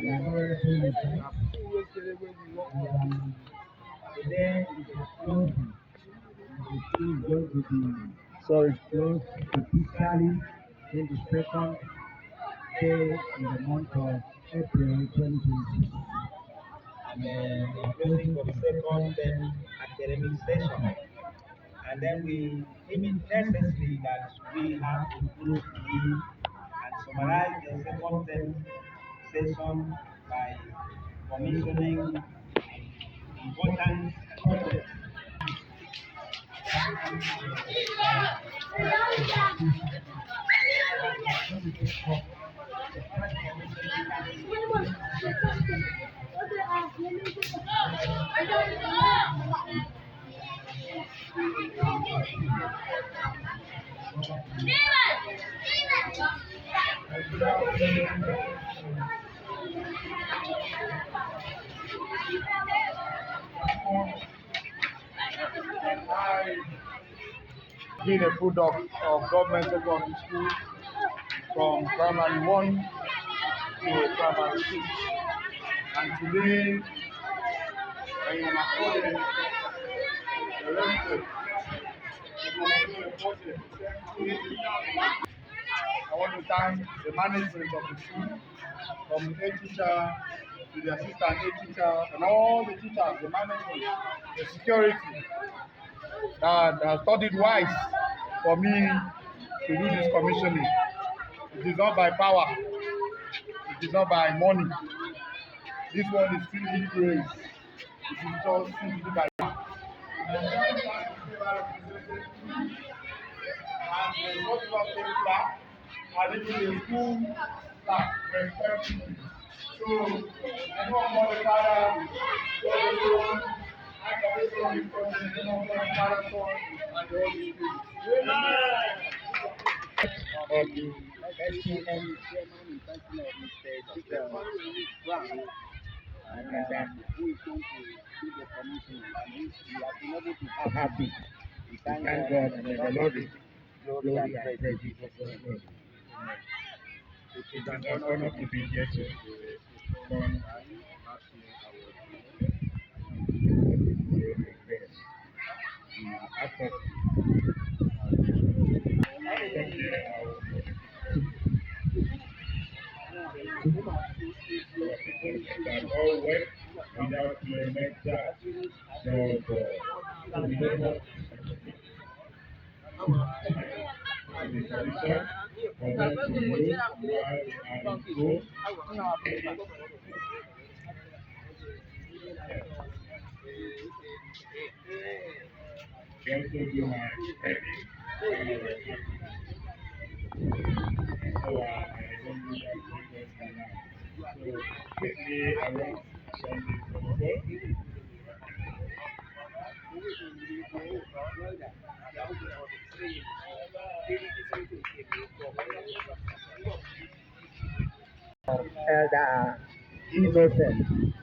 Today is a closing. The school is going to be closed officially in the second day in the month of April 2026. Closing for the second academic session. And then we deem it necessary that we have to proofread and summarize the second session by commissioning important projects. Being a product of government secondary school from primary 1 to primary 6. And today, I am according the I want to thank the management of the school, from the head teacher to the assistant head teacher, and all the teachers, the management, the security that has studied wise for me to do this commissioning. It is not by power, it is not by money. This one is simply praise. It is just simply by power. And the Portugal State flag, and even the school flag, respectively. So, I know about the father, I can be from the project, I know about the father, son, and the Holy Spirit. Of the SCN chairman and councillor of Mr. Brown, and who is going to do the commission, and we have been able to have happy. We thank God and the Lord is glory and praise Jesus' name. It is an honor to be here today. Thank you. That all work without your next charge. Quickly, I want to send this over. Elder Innocent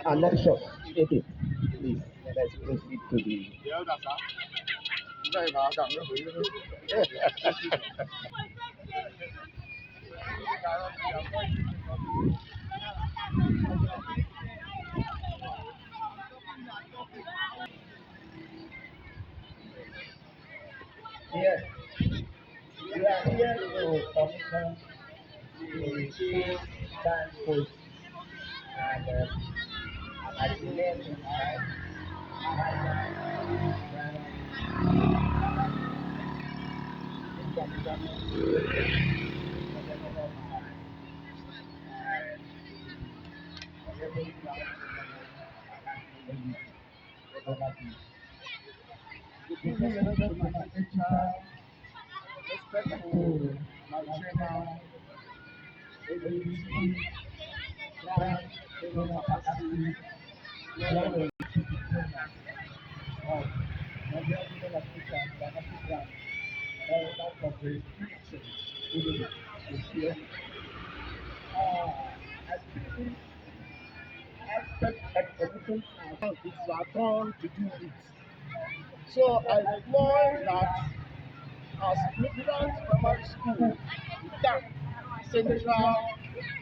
Alexis, please, let's proceed to the. Yes, we are here to commission the school stand post and at the name in It's our turn to do it. So I deploy that as Midland Primary School, that Central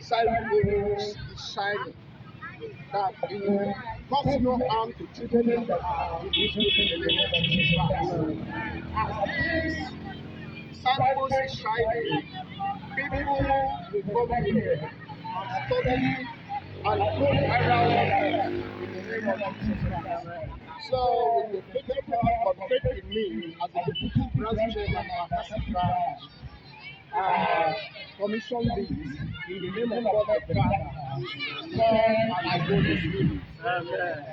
signpost is shining. That cause no harm to children that are in this school in the name of Jesus Christ. As this signpost is shining, people will come here and study and go around in the name of Jesus Christ. So, with the faith of faith in me, as the deputy branch chairman of Akasi branch, commission this in the name of God the Father, Son, and the Holy Spirit. Amen.